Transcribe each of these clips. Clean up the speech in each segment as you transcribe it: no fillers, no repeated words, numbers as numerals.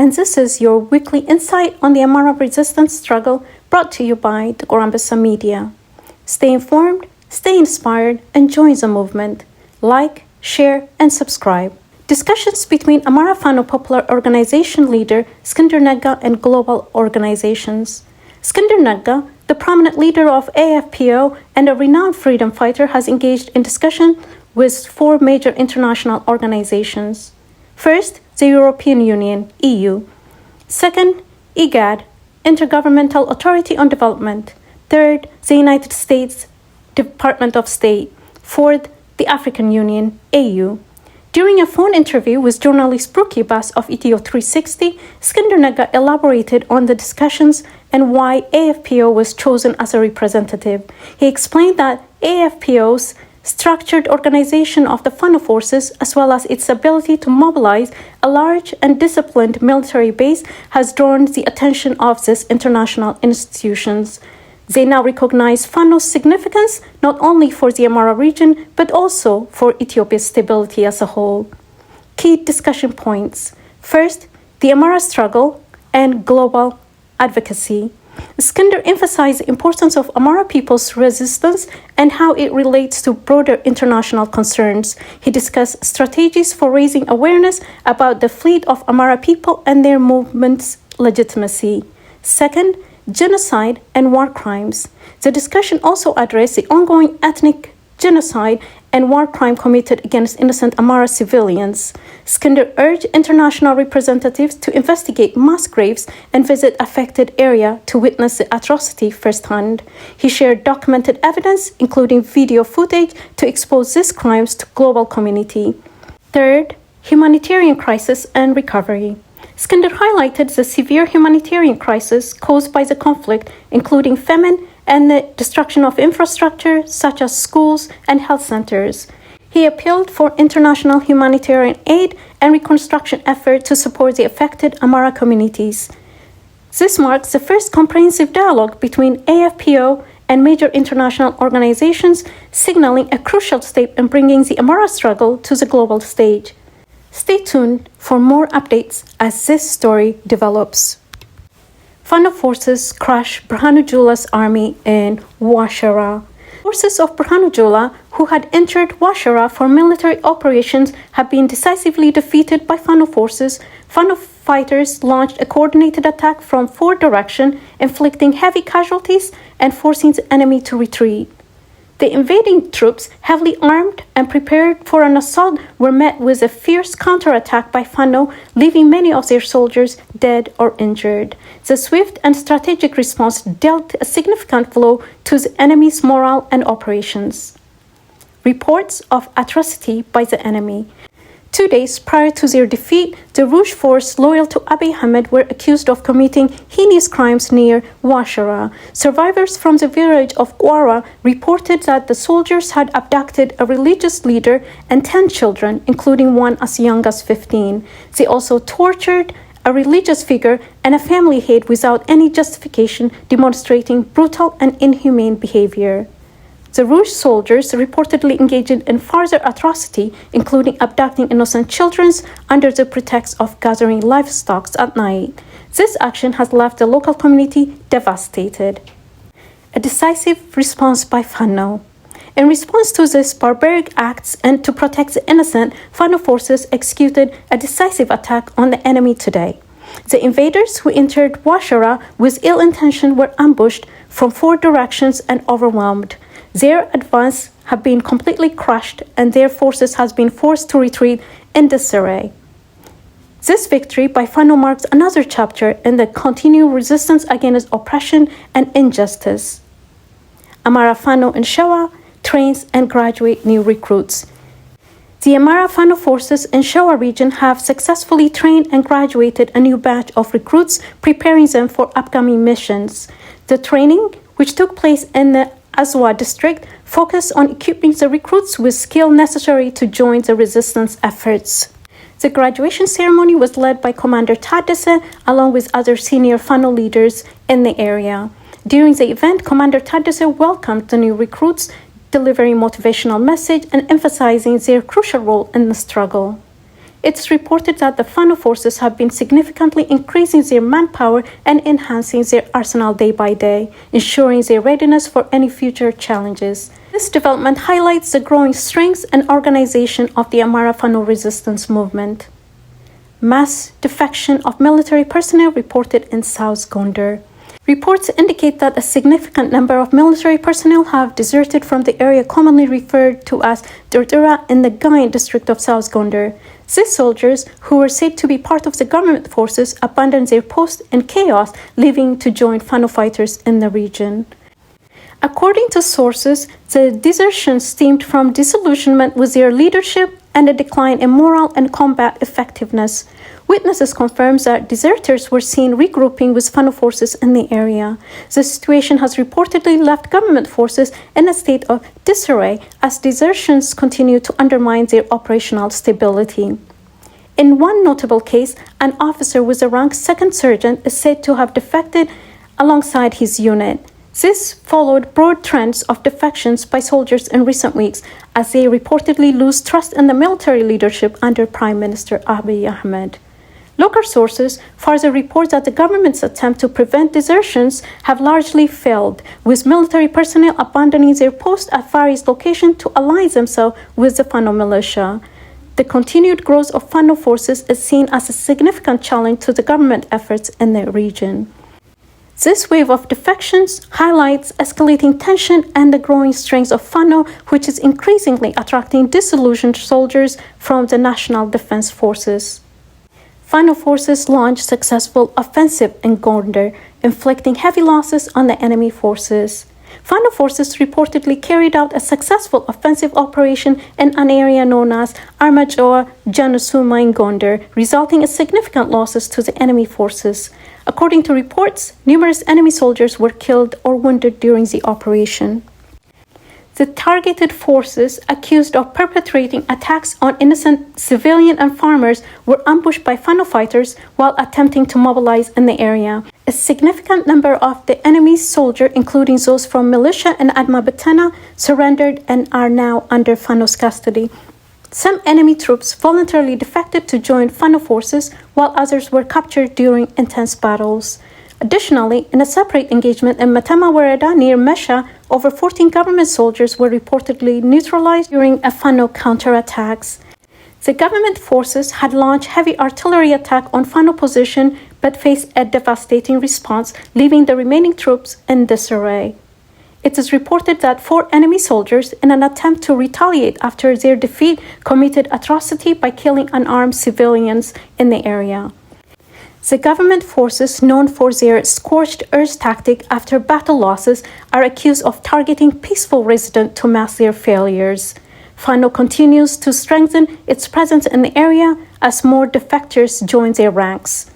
and this is your weekly insight on the Amara resistance struggle brought to you by Tikur Anbesa Media. Stay informed, stay inspired, and join the movement. Like, share, and subscribe. Discussions between Amara Fanno Popular Organization leader Eskinder Negas and global organizations. Eskinder Negas, the prominent leader of AFPO and a renowned freedom fighter, has engaged in discussion with four major international organizations. First, the European Union, EU. Second, IGAD, Intergovernmental Authority on Development. Third, the United States Department of State. Fourth, the African Union, AU. During a phone interview with journalist Brookie Bass of ETO 360, Eskinder Negas elaborated on the discussions and why AFPO was chosen as a representative. He explained that AFPO's structured organization of the Fanno forces, as well as its ability to mobilize a large and disciplined military base, has drawn the attention of these international institutions. They now recognize Fanno's significance not only for the Amara region, but also for Ethiopia's stability as a whole. Key discussion points. First, the Amara struggle and global advocacy. Eskinder emphasized the importance of Amara people's resistance and how it relates to broader international concerns. He discussed strategies for raising awareness about the fleet of Amara people and their movement's legitimacy. Second, genocide and war crimes. The discussion also addressed the ongoing ethnic genocide and war crime committed against innocent Amara civilians. Eskinder urged international representatives to investigate mass graves and visit affected area to witness the atrocity firsthand. He shared documented evidence, including video footage, to expose these crimes to global community. Third, humanitarian crisis and recovery. Eskinder highlighted the severe humanitarian crisis caused by the conflict, including famine and the destruction of infrastructure such as schools and health centers. He appealed for international humanitarian aid and reconstruction efforts to support the affected Amara communities. This marks the first comprehensive dialogue between AFPO and major international organizations, signaling a crucial step in bringing the Amara struggle to the global stage. Stay tuned for more updates as this story develops. Fanno forces crush Birhanu Jullah's army in Washara. Forces of Birhanu Jullah, who had entered Washara for military operations, have been decisively defeated by Fanno forces. Fanno fighters launched a coordinated attack from four directions, inflicting heavy casualties and forcing the enemy to retreat. The invading troops, heavily armed and prepared for an assault, were met with a fierce counterattack by Fanno, leaving many of their soldiers dead or injured. The swift and strategic response dealt a significant blow to the enemy's morale and operations. Reports of atrocity by the enemy. 2 days prior to their defeat, the Rujus force loyal to Abiy Ahmed were accused of committing heinous crimes near Washara. Survivors from the village of Gwara reported that the soldiers had abducted a religious leader and 10 children, including one as young as 15. They also tortured a religious figure and a family head without any justification, demonstrating brutal and inhumane behavior. The Rujus soldiers reportedly engaged in further atrocity, including abducting innocent children under the pretext of gathering livestock at night. This action has left the local community devastated. A decisive response by Fanno. In response to these barbaric acts and to protect the innocent, Fanno forces executed a decisive attack on the enemy today. The invaders who entered Washara with ill intention were ambushed from four directions and overwhelmed. Their advance have been completely crushed and their forces has been forced to retreat in disarray. This victory by Fanno marks another chapter in the continued resistance against oppression and injustice. Amara Fanno in Shaa trains and graduate new recruits. The Amara Fanno forces in Shaa region have successfully trained and graduated a new batch of recruits, preparing them for upcoming missions. The training, which took place in the Azwa district, focused on equipping the recruits with skill necessary to join the resistance efforts. The graduation ceremony was led by Commander Taddese along with other senior Fanno leaders in the area. During the event, Commander Taddese welcomed the new recruits, delivering motivational message and emphasizing their crucial role in the struggle. It's reported that the Fanno forces have been significantly increasing their manpower and enhancing their arsenal day by day, ensuring their readiness for any future challenges. This development highlights the growing strength and organization of the Amhara Fanno resistance movement. Mass defection of military personnel reported in South Gondar. Reports indicate that a significant number of military personnel have deserted from the area commonly referred to as Durdura in the Gain district of South Gondar. These soldiers, who were said to be part of the government forces, abandoned their post in chaos, leaving to join Fanno fighters in the region. According to sources, the desertions stemmed from disillusionment with their leadership and a decline in morale and combat effectiveness. Witnesses confirmed that deserters were seen regrouping with Fanno forces in the area. The situation has reportedly left government forces in a state of disarray as desertions continue to undermine their operational stability. In one notable case, an officer with the rank second sergeant is said to have defected alongside his unit. This followed broad trends of defections by soldiers in recent weeks as they reportedly lose trust in the military leadership under Prime Minister Abiy Ahmed. Local sources further report that the government's attempt to prevent desertions have largely failed, with military personnel abandoning their posts at various locations to ally themselves with the Fanno militia. The continued growth of Fanno forces is seen as a significant challenge to the government efforts in the region. This wave of defections highlights escalating tension and the growing strength of Fanno, which is increasingly attracting disillusioned soldiers from the National Defense Forces. Fanno forces launched successful offensive in Gondar, inflicting heavy losses on the enemy forces. Fanno forces reportedly carried out a successful offensive operation in an area known as Armajoa Janusuma in Gondar, resulting in significant losses to the enemy forces. According to reports, numerous enemy soldiers were killed or wounded during the operation. The targeted forces accused of perpetrating attacks on innocent civilians and farmers were ambushed by Fanno fighters while attempting to mobilize in the area. A significant number of the enemy's soldiers, including those from militia and Adma Batana, surrendered and are now under Fanno's custody. Some enemy troops voluntarily defected to join Fanno forces, while others were captured during intense battles. Additionally, in a separate engagement in Matama Warada near Mesha, over 14 government soldiers were reportedly neutralized during a Fanno counterattacks. The government forces had launched heavy artillery attack on Fanno position but faced a devastating response, leaving the remaining troops in disarray. It is reported that 4 enemy soldiers, in an attempt to retaliate after their defeat, committed atrocity by killing unarmed civilians in the area. The government forces, known for their scorched earth tactic after battle losses, are accused of targeting peaceful residents to mask their failures. Fanno continues to strengthen its presence in the area as more defectors join their ranks.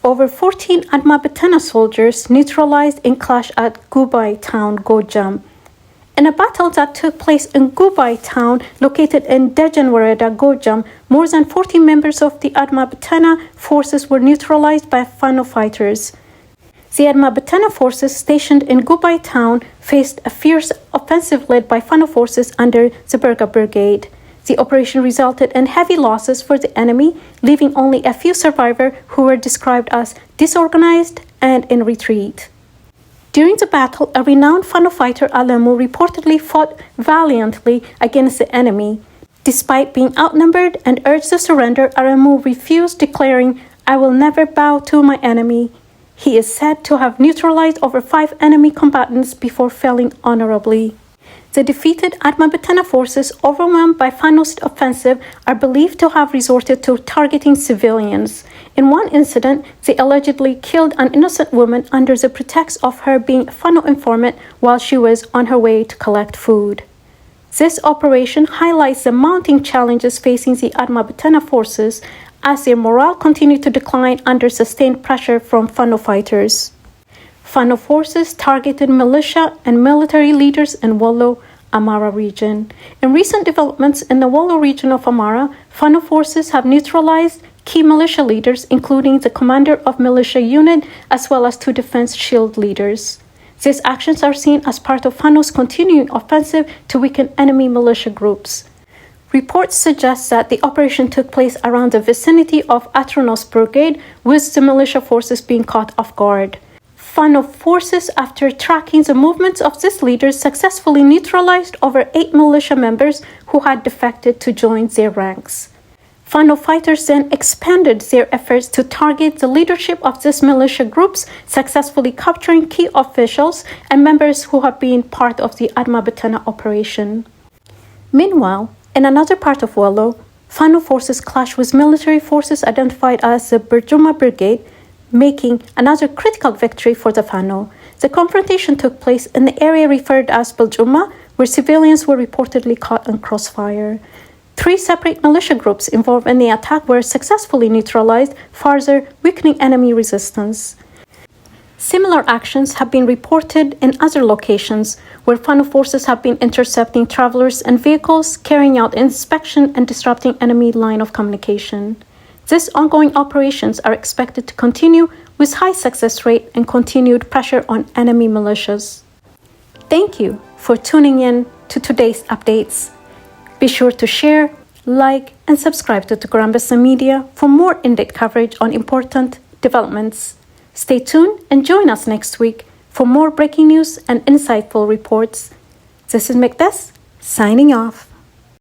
Over 14 Adma Batana soldiers neutralized in clash at Gubai town, Gojam. In a battle that took place in Gubai town, located in Dejanwarada, Gojam, more than 40 members of the Adma Batana forces were neutralized by Fanno fighters. The Adma Batana forces stationed in Gubai town faced a fierce offensive led by Fanno forces under the Berga Brigade. The operation resulted in heavy losses for the enemy, leaving only a few survivors who were described as disorganized and in retreat. During the battle, a renowned Fanno fighter, Alamu, reportedly fought valiantly against the enemy. Despite being outnumbered and urged to surrender, Alamu refused, declaring, "I will never bow to my enemy." He is said to have neutralized over 5 enemy combatants before falling honorably. The defeated Adma Batana forces, overwhelmed by Fanno's offensive, are believed to have resorted to targeting civilians. In one incident, they allegedly killed an innocent woman under the pretext of her being a Fanno informant while she was on her way to collect food. This operation highlights the mounting challenges facing the Adma Batana forces as their morale continued to decline under sustained pressure from Fanno fighters. Fanno forces targeted militia and military leaders in Wollo, Amhara region. In recent developments in the Wollo region of Amhara, Fanno forces have neutralized key militia leaders, including the commander of militia unit, as well as 2 defense shield leaders. These actions are seen as part of Fanno's continuing offensive to weaken enemy militia groups. Reports suggest that the operation took place around the vicinity of Atronos Brigade, with the militia forces being caught off guard. Fanno forces, after tracking the movements of these leaders, successfully neutralized over 8 militia members who had defected to join their ranks. Fanno fighters then expanded their efforts to target the leadership of these militia groups, successfully capturing key officials and members who have been part of the Adma-Batana operation. Meanwhile, in another part of Wallo, Fanno forces clashed with military forces identified as the Berjuma Brigade, making another critical victory for the Fanno. The confrontation took place in the area referred as Berjuma, where civilians were reportedly caught in crossfire. 3 separate militia groups involved in the attack were successfully neutralized, further weakening enemy resistance. Similar actions have been reported in other locations, where Fanno forces have been intercepting travelers and vehicles, carrying out inspection and disrupting enemy line of communication. These ongoing operations are expected to continue with high success rate and continued pressure on enemy militias. Thank you for tuning in to today's updates. Be sure to share, like, and subscribe to Tikur Anbesa Media for more in-depth coverage on important developments. Stay tuned and join us next week for more breaking news and insightful reports. This is Mekdes, signing off.